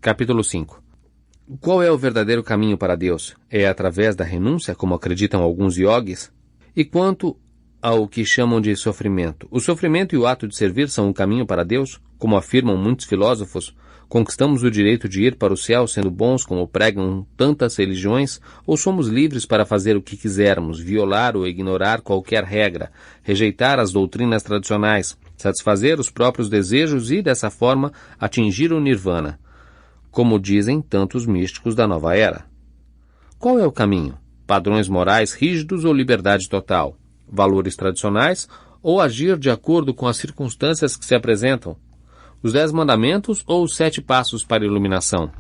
Capítulo 5. Qual é o verdadeiro caminho para Deus? É através da renúncia, como acreditam alguns iogues? E quanto ao que chamam de sofrimento? O sofrimento e o ato de servir são o caminho para Deus? Como afirmam muitos filósofos, conquistamos o direito de ir para o céu sendo bons como pregam tantas religiões, ou somos livres para fazer o que quisermos, violar ou ignorar qualquer regra, rejeitar as doutrinas tradicionais, satisfazer os próprios desejos e, dessa forma, atingir o nirvana, como dizem tantos místicos da nova era? Qual é o caminho? Padrões morais rígidos ou liberdade total? Valores tradicionais ou agir de acordo com as circunstâncias que se apresentam? Os 10 mandamentos ou os 7 passos para a iluminação?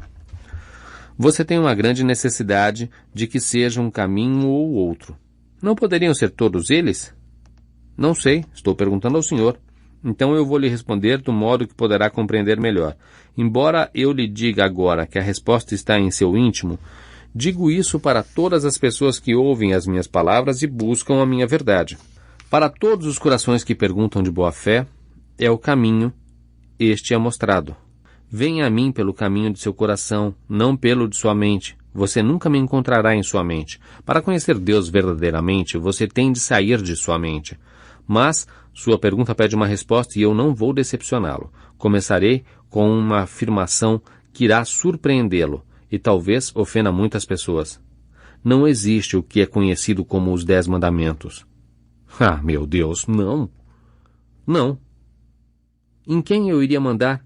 Você tem uma grande necessidade de que seja um caminho ou outro. Não poderiam ser todos eles? Não sei, estou perguntando ao senhor. Então eu vou lhe responder do modo que poderá compreender melhor. Embora eu lhe diga agora que a resposta está em seu íntimo, digo isso para todas as pessoas que ouvem as minhas palavras e buscam a minha verdade. Para todos os corações que perguntam de boa fé, é o caminho, este é mostrado. Venha a mim pelo caminho de seu coração, não pelo de sua mente. Você nunca me encontrará em sua mente. Para conhecer Deus verdadeiramente, você tem de sair de sua mente. Mas sua pergunta pede uma resposta e eu não vou decepcioná-lo. Começarei com uma afirmação que irá surpreendê-lo e talvez ofenda muitas pessoas. Não existe o que é conhecido como os 10 mandamentos. Ah, meu Deus, não. Não. Em quem eu iria mandar?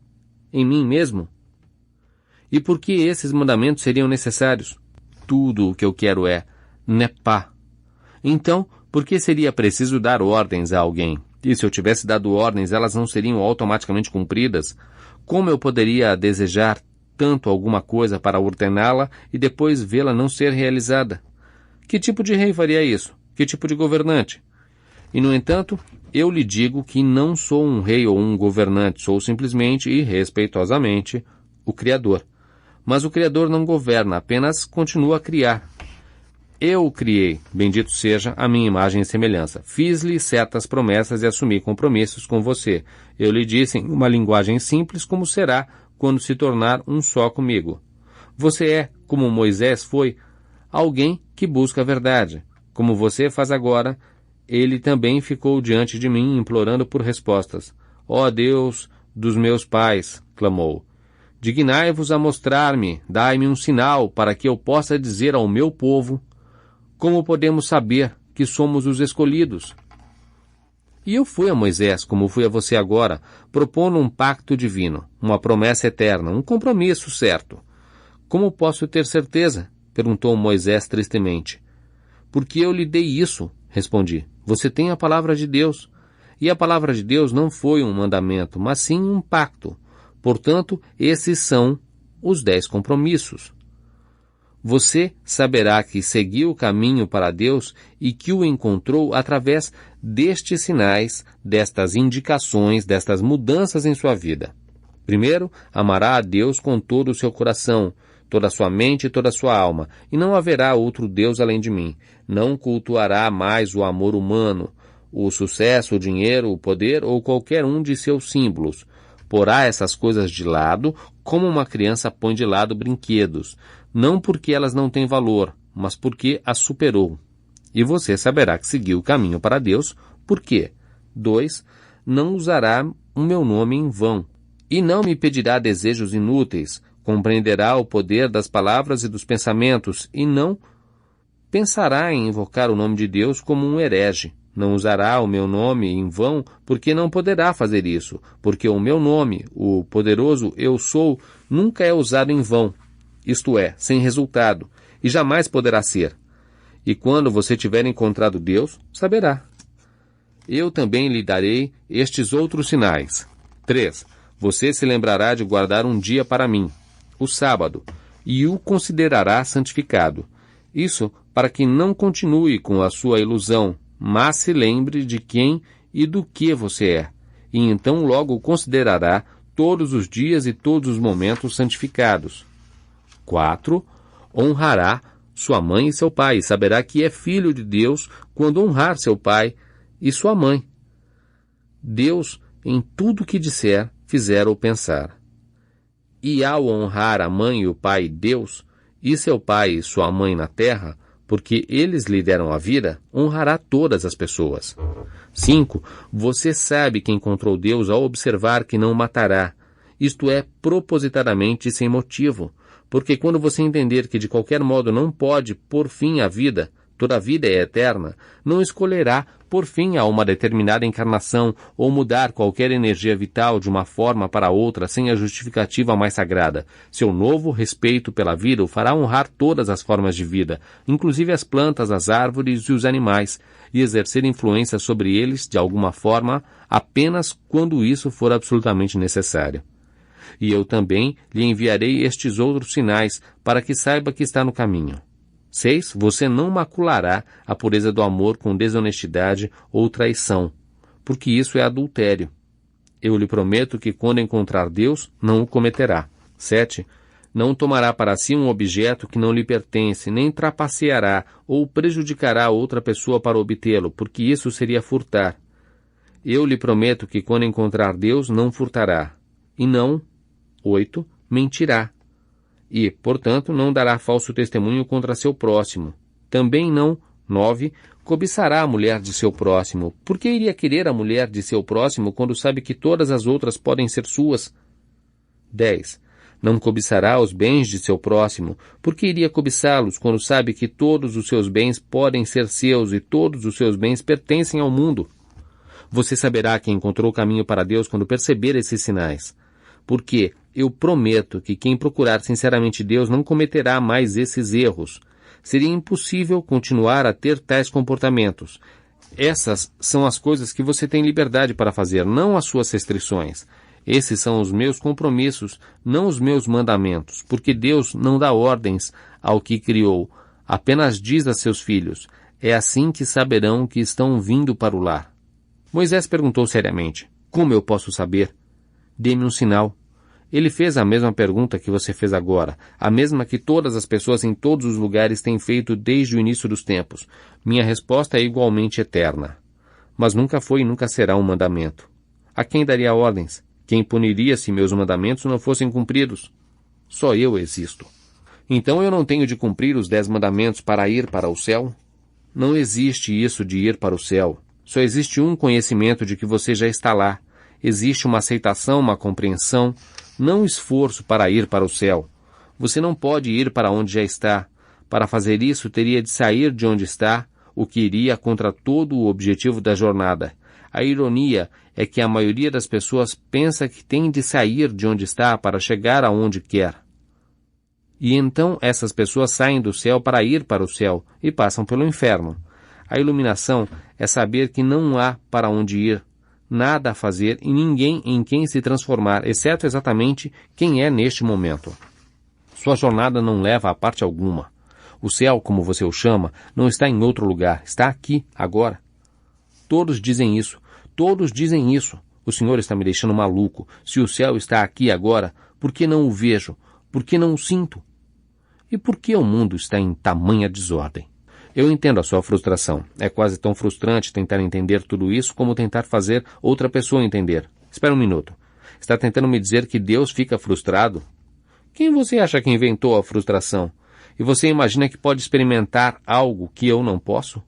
Em mim mesmo? E por que esses mandamentos seriam necessários? Tudo o que eu quero é nepá. Então, por que seria preciso dar ordens a alguém? E se eu tivesse dado ordens, elas não seriam automaticamente cumpridas? Como eu poderia desejar tanto alguma coisa para ordená-la e depois vê-la não ser realizada? Que tipo de rei faria isso? Que tipo de governante? E, no entanto, eu lhe digo que não sou um rei ou um governante, sou simplesmente e respeitosamente o Criador. Mas o Criador não governa, apenas continua a criar. Eu o criei, bendito seja a minha imagem e semelhança. Fiz-lhe certas promessas e assumi compromissos com você. Eu lhe disse em uma linguagem simples como será quando se tornar um só comigo. Você é, como Moisés foi, alguém que busca a verdade. Como você faz agora, ele também ficou diante de mim implorando por respostas. Ó Deus dos meus pais, clamou, dignai-vos a mostrar-me, dai-me um sinal para que eu possa dizer ao meu povo como podemos saber que somos os escolhidos. E eu fui a Moisés, como fui a você agora, propondo um pacto divino, uma promessa eterna, um compromisso certo. Como posso ter certeza? Perguntou Moisés tristemente. Porque eu lhe dei isso, respondi. Você tem a palavra de Deus. E a palavra de Deus não foi um mandamento, mas sim um pacto. Portanto, esses são os 10 compromissos. Você saberá que seguiu o caminho para Deus e que o encontrou através destes sinais, destas indicações, destas mudanças em sua vida. Primeiro, amará a Deus com todo o seu coração, toda a sua mente e toda a sua alma, e não haverá outro Deus além de mim. Não cultuará mais o amor humano, o sucesso, o dinheiro, o poder ou qualquer um de seus símbolos. Porá essas coisas de lado, como uma criança põe de lado brinquedos, não porque elas não têm valor, mas porque as superou. E você saberá que seguiu o caminho para Deus, por quê? 2. Não usará o meu nome em vão, e não me pedirá desejos inúteis, compreenderá o poder das palavras e dos pensamentos, e não pensará em invocar o nome de Deus como um herege. Não usará o meu nome em vão, porque não poderá fazer isso, porque o meu nome, o poderoso Eu Sou, nunca é usado em vão, isto é, sem resultado, e jamais poderá ser. E quando você tiver encontrado Deus, saberá. Eu também lhe darei estes outros sinais. 3. Você se lembrará de guardar um dia para mim, o sábado, e o considerará santificado. Isso para que não continue com a sua ilusão, mas se lembre de quem e do que você é, e então logo considerará todos os dias e todos os momentos santificados. 4. Honrará sua mãe e seu pai, e saberá que é filho de Deus quando honrar seu pai e sua mãe. Deus, em tudo que disser, fizer ou pensar. E ao honrar a mãe e o pai Deus, e seu pai e sua mãe na terra, porque eles lhe deram a vida, honrará todas as pessoas. 5. Você sabe que encontrou Deus ao observar que não matará, isto é, propositadamente e sem motivo, porque quando você entender que de qualquer modo não pode pôr fim à vida, toda a vida é eterna, não escolherá por fim a uma determinada encarnação ou mudar qualquer energia vital de uma forma para outra sem a justificativa mais sagrada. Seu novo respeito pela vida o fará honrar todas as formas de vida, inclusive as plantas, as árvores e os animais, e exercer influência sobre eles de alguma forma apenas quando isso for absolutamente necessário. E eu também lhe enviarei estes outros sinais para que saiba que está no caminho. 6. Você não maculará a pureza do amor com desonestidade ou traição, porque isso é adultério. Eu lhe prometo que quando encontrar Deus, não o cometerá. 7. Não tomará para si um objeto que não lhe pertence, nem trapaceará ou prejudicará outra pessoa para obtê-lo, porque isso seria furtar. Eu lhe prometo que quando encontrar Deus, não furtará. E não, 8. Mentirá. E, portanto, não dará falso testemunho contra seu próximo. Também não, 9, cobiçará a mulher de seu próximo. Por que iria querer a mulher de seu próximo quando sabe que todas as outras podem ser suas? 10. Não cobiçará os bens de seu próximo. Por que iria cobiçá-los quando sabe que todos os seus bens podem ser seus e todos os seus bens pertencem ao mundo? Você saberá que encontrou o caminho para Deus quando perceber esses sinais. Porque eu prometo que quem procurar sinceramente Deus não cometerá mais esses erros. Seria impossível continuar a ter tais comportamentos. Essas são as coisas que você tem liberdade para fazer, não as suas restrições. Esses são os meus compromissos, não os meus mandamentos, porque Deus não dá ordens ao que criou, apenas diz a seus filhos, é assim que saberão que estão vindo para o lar. Moisés perguntou seriamente, como eu posso saber? Dê-me um sinal. Ele fez a mesma pergunta que você fez agora, a mesma que todas as pessoas em todos os lugares têm feito desde o início dos tempos. Minha resposta é igualmente eterna. Mas nunca foi e nunca será um mandamento. A quem daria ordens? Quem puniria se meus mandamentos não fossem cumpridos? Só eu existo. Então eu não tenho de cumprir os 10 mandamentos para ir para o céu? Não existe isso de ir para o céu. Só existe um conhecimento de que você já está lá. Existe uma aceitação, uma compreensão, não esforço para ir para o céu. Você não pode ir para onde já está. Para fazer isso, teria de sair de onde está, o que iria contra todo o objetivo da jornada. A ironia é que a maioria das pessoas pensa que tem de sair de onde está para chegar aonde quer. E então essas pessoas saem do céu para ir para o céu e passam pelo inferno. A iluminação é saber que não há para onde ir, nada a fazer e ninguém em quem se transformar, exceto exatamente quem é neste momento. Sua jornada não leva a parte alguma. O céu, como você o chama, não está em outro lugar, está aqui, agora. Todos dizem isso, todos dizem isso. O Senhor está me deixando maluco. Se o céu está aqui agora, por que não o vejo? Por que não o sinto? E por que o mundo está em tamanha desordem? Eu entendo a sua frustração. É quase tão frustrante tentar entender tudo isso como tentar fazer outra pessoa entender. Espera um minuto. Está tentando me dizer que Deus fica frustrado? Quem você acha que inventou a frustração? E você imagina que pode experimentar algo que eu não posso?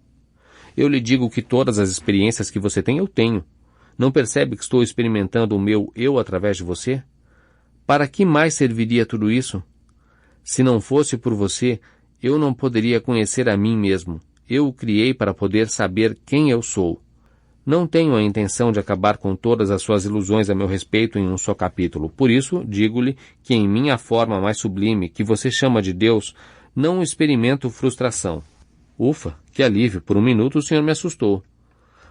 Eu lhe digo que todas as experiências que você tem, eu tenho. Não percebe que estou experimentando o meu eu através de você? Para que mais serviria tudo isso? Se não fosse por você, eu não poderia conhecer a mim mesmo. Eu o criei para poder saber quem eu sou. Não tenho a intenção de acabar com todas as suas ilusões a meu respeito em um só capítulo. Por isso, digo-lhe que em minha forma mais sublime, que você chama de Deus, não experimento frustração. Ufa, que alívio, por um minuto o senhor me assustou.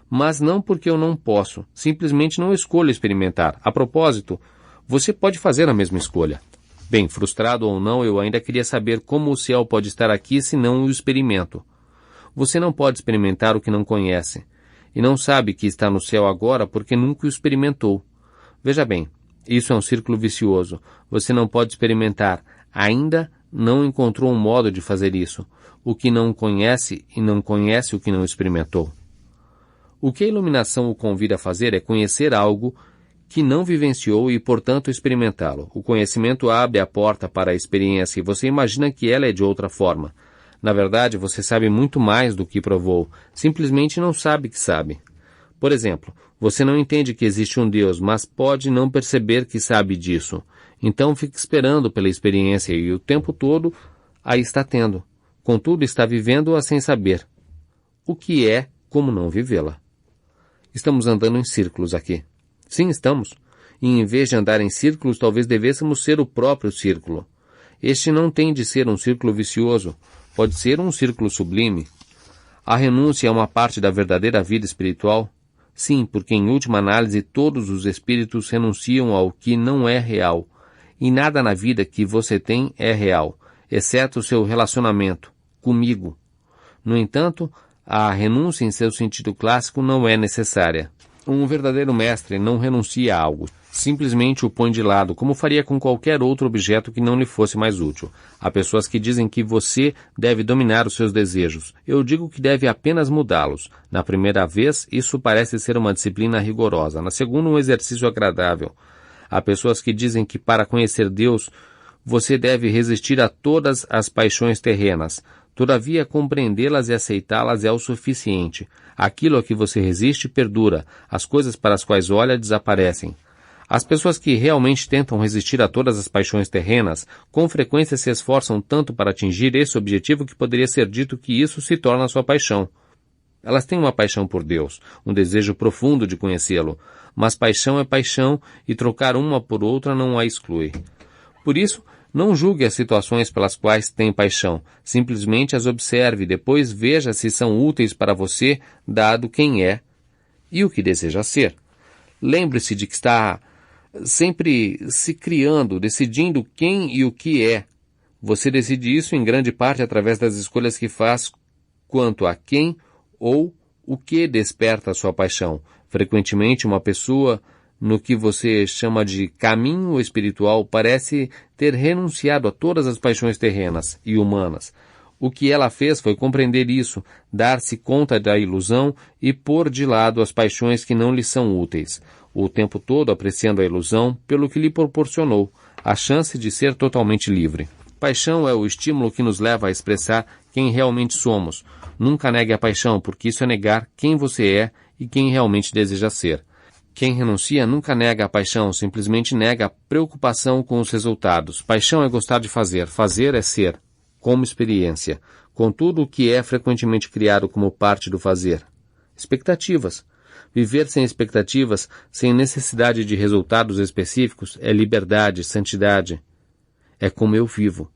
Mas não porque eu não posso, simplesmente não escolho experimentar. A propósito, você pode fazer a mesma escolha. Bem, frustrado ou não, eu ainda queria saber como o céu pode estar aqui se não o experimento. Você não pode experimentar o que não conhece, e não sabe que está no céu agora porque nunca o experimentou. Veja bem, isso é um círculo vicioso. Você não pode experimentar, ainda não encontrou um modo de fazer isso, o que não conhece e não conhece o que não experimentou. O que a iluminação o convida a fazer é conhecer algo que não vivenciou e, portanto, experimentá-lo. O conhecimento abre a porta para a experiência e você imagina que ela é de outra forma. Na verdade, você sabe muito mais do que provou. Simplesmente não sabe que sabe. Por exemplo, você não entende que existe um Deus, mas pode não perceber que sabe disso. Então fique esperando pela experiência e o tempo todo a está tendo. Contudo, está vivendo-a sem saber. O que é como não vivê-la? Estamos andando em círculos aqui. Sim, estamos. E em vez de andar em círculos, talvez devêssemos ser o próprio círculo. Este não tem de ser um círculo vicioso. Pode ser um círculo sublime. A renúncia é uma parte da verdadeira vida espiritual? Sim, porque em última análise todos os espíritos renunciam ao que não é real. E nada na vida que você tem é real, exceto o seu relacionamento comigo. No entanto, a renúncia em seu sentido clássico não é necessária. Um verdadeiro mestre não renuncia a algo, simplesmente o põe de lado, como faria com qualquer outro objeto que não lhe fosse mais útil. Há pessoas que dizem que você deve dominar os seus desejos. Eu digo que deve apenas mudá-los. Na primeira vez, isso parece ser uma disciplina rigorosa. Na segunda, um exercício agradável. Há pessoas que dizem que para conhecer Deus, você deve resistir a todas as paixões terrenas. Todavia, compreendê-las e aceitá-las é o suficiente. Aquilo a que você resiste perdura. As coisas para as quais olha desaparecem. As pessoas que realmente tentam resistir a todas as paixões terrenas, com frequência se esforçam tanto para atingir esse objetivo que poderia ser dito que isso se torna sua paixão. Elas têm uma paixão por Deus, um desejo profundo de conhecê-lo, mas paixão é paixão e trocar uma por outra não a exclui. Por isso, não julgue as situações pelas quais tem paixão, simplesmente as observe e depois veja se são úteis para você, dado quem é e o que deseja ser. Lembre-se de que está sempre se criando, decidindo quem e o que é. Você decide isso em grande parte através das escolhas que faz quanto a quem ou o que desperta a sua paixão. Frequentemente, uma pessoa no que você chama de caminho espiritual parece ter renunciado a todas as paixões terrenas e humanas. O que ela fez foi compreender isso, dar-se conta da ilusão e pôr de lado as paixões que não lhe são úteis, o tempo todo apreciando a ilusão pelo que lhe proporcionou, a chance de ser totalmente livre. Paixão é o estímulo que nos leva a expressar quem realmente somos. Nunca negue a paixão, porque isso é negar quem você é e quem realmente deseja ser. Quem renuncia nunca nega a paixão, simplesmente nega a preocupação com os resultados. Paixão é gostar de fazer, fazer é ser, como experiência. Contudo, o que é frequentemente criado como parte do fazer? Expectativas. Viver sem expectativas, sem necessidade de resultados específicos, é liberdade, santidade. É como eu vivo.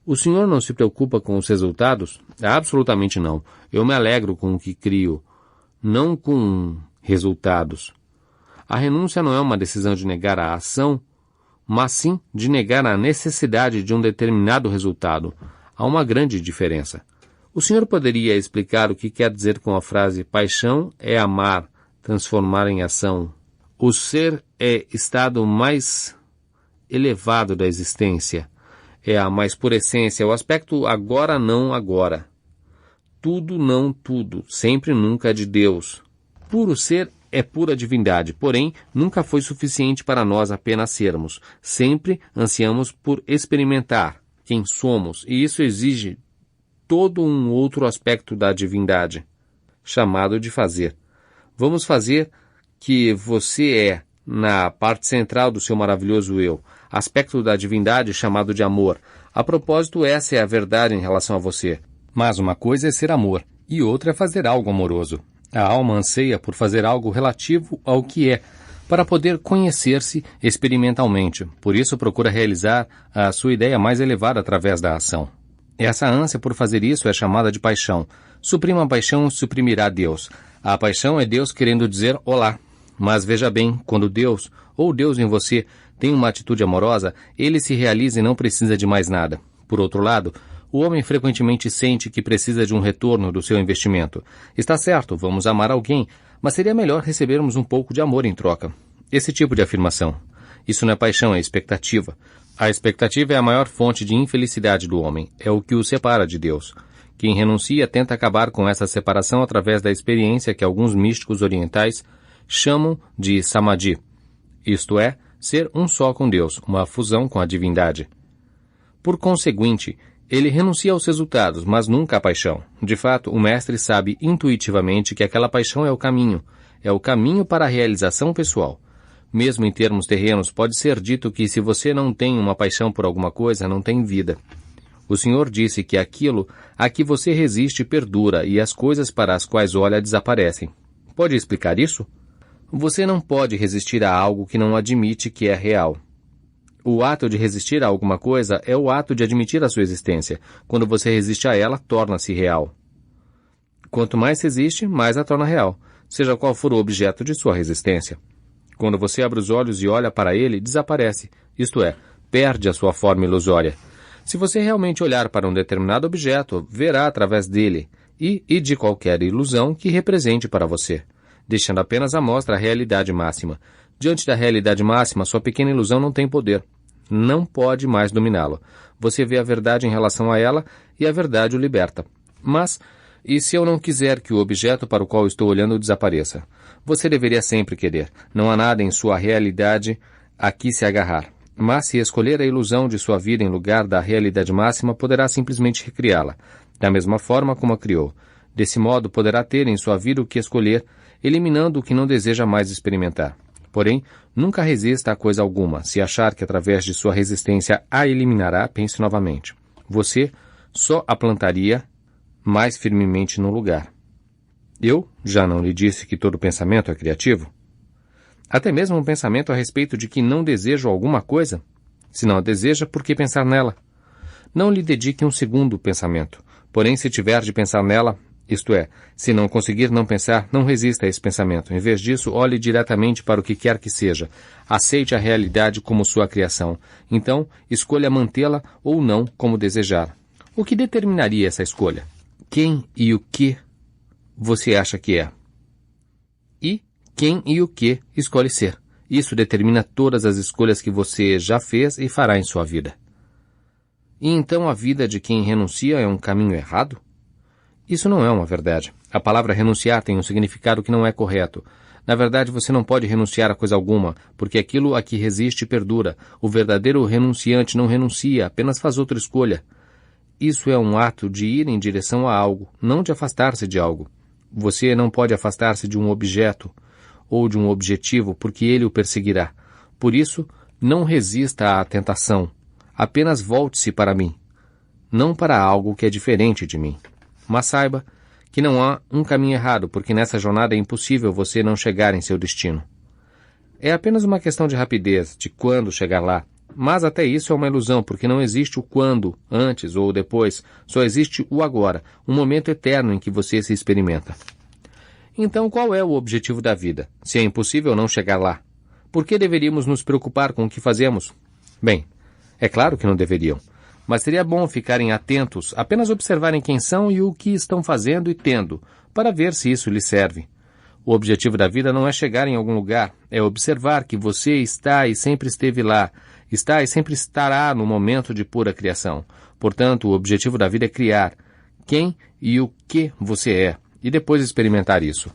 O senhor não se preocupa com os resultados? Absolutamente não. Eu me alegro com o que crio, não com resultados. A renúncia não é uma decisão de negar a ação, mas sim de negar a necessidade de um determinado resultado. Há uma grande diferença. O senhor poderia explicar o que quer dizer com a frase paixão é amar, transformar em ação. O ser é estado mais elevado da existência. É a mais pura essência, o aspecto agora não agora. Tudo não tudo, sempre nunca de Deus. Puro ser é pura divindade, porém nunca foi suficiente para nós apenas sermos. Sempre ansiamos por experimentar quem somos, e isso exige todo um outro aspecto da divindade, chamado de fazer. Vamos fazer que você é, na parte central do seu maravilhoso eu, aspecto da divindade chamado de amor. A propósito, essa é a verdade em relação a você. Mas uma coisa é ser amor, e outra é fazer algo amoroso. A alma anseia por fazer algo relativo ao que é, para poder conhecer-se experimentalmente. Por isso procura realizar a sua ideia mais elevada através da ação. Essa ânsia por fazer isso é chamada de paixão. Suprima a paixão, suprimirá Deus. A paixão é Deus querendo dizer olá. Mas veja bem, quando Deus, ou Deus em você, tem uma atitude amorosa, ele se realiza e não precisa de mais nada. Por outro lado, o homem frequentemente sente que precisa de um retorno do seu investimento. Está certo, vamos amar alguém, mas seria melhor recebermos um pouco de amor em troca. Esse tipo de afirmação. Isso não é paixão, é expectativa. A expectativa é a maior fonte de infelicidade do homem. É o que o separa de Deus. Quem renuncia tenta acabar com essa separação através da experiência que alguns místicos orientais chamam de samadhi. isto é, ser um só com Deus, uma fusão com a divindade. Por conseguinte, ele renuncia aos resultados, mas nunca à paixão. De fato, o mestre sabe intuitivamente que aquela paixão é o caminho para a realização pessoal. Mesmo em termos terrenos, pode ser dito que se você não tem uma paixão por alguma coisa, não tem vida. O Senhor disse que aquilo a que você resiste perdura e as coisas para as quais olha desaparecem. Pode explicar isso? Você não pode resistir a algo que não admite que é real. O ato de resistir a alguma coisa é o ato de admitir a sua existência. Quando você resiste a ela, torna-se real. Quanto mais resiste, mais a torna real, seja qual for o objeto de sua resistência. Quando você abre os olhos e olha para ele, desaparece, isto é, perde a sua forma ilusória. Se você realmente olhar para um determinado objeto, verá através dele e de qualquer ilusão que represente para você, deixando apenas à mostra a realidade máxima. Diante da realidade máxima, sua pequena ilusão não tem poder. Não pode mais dominá-lo. Você vê a verdade em relação a ela e a verdade o liberta. Mas, e se eu não quiser que o objeto para o qual estou olhando desapareça? Você deveria sempre querer. Não há nada em sua realidade a que se agarrar. Mas se escolher a ilusão de sua vida em lugar da realidade máxima, poderá simplesmente recriá-la, da mesma forma como a criou. Desse modo, poderá ter em sua vida o que escolher, eliminando o que não deseja mais experimentar. Porém, nunca resista a coisa alguma. Se achar que através de sua resistência a eliminará, pense novamente. Você só a plantaria mais firmemente no lugar. Eu já não lhe disse que todo pensamento é criativo? Até mesmo um pensamento a respeito de que não desejo alguma coisa? Se não a deseja, por que pensar nela? Não lhe dedique um segundo pensamento. Porém, se tiver de pensar nela, isto é, se não conseguir não pensar, não resista a esse pensamento. Em vez disso, olhe diretamente para o que quer que seja. Aceite a realidade como sua criação. Então, escolha mantê-la ou não como desejar. O que determinaria essa escolha? Quem e o que você acha que é? E quem e o que escolhe ser. Isso determina todas as escolhas que você já fez e fará em sua vida. E então a vida de quem renuncia é um caminho errado? Isso não é uma verdade. A palavra renunciar tem um significado que não é correto. Na verdade, você não pode renunciar a coisa alguma, porque aquilo a que resiste perdura. O verdadeiro renunciante não renuncia, apenas faz outra escolha. Isso é um ato de ir em direção a algo, não de afastar-se de algo. Você não pode afastar-se de um objeto ou de um objetivo, porque ele o perseguirá. Por isso, não resista à tentação. Apenas volte-se para mim, não para algo que é diferente de mim. Mas saiba que não há um caminho errado, porque nessa jornada é impossível você não chegar em seu destino. É apenas uma questão de rapidez, de quando chegar lá. Mas até isso é uma ilusão, porque não existe o quando, antes ou depois. Só existe o agora, um momento eterno em que você se experimenta. Então, qual é o objetivo da vida, se é impossível não chegar lá? Por que deveríamos nos preocupar com o que fazemos? Bem, é claro que não deveriam. Mas seria bom ficarem atentos, apenas observarem quem são e o que estão fazendo e tendo, para ver se isso lhes serve. O objetivo da vida não é chegar em algum lugar, é observar que você está e sempre esteve lá, está e sempre estará no momento de pura criação. Portanto, o objetivo da vida é criar quem e o que você é, e depois experimentar isso.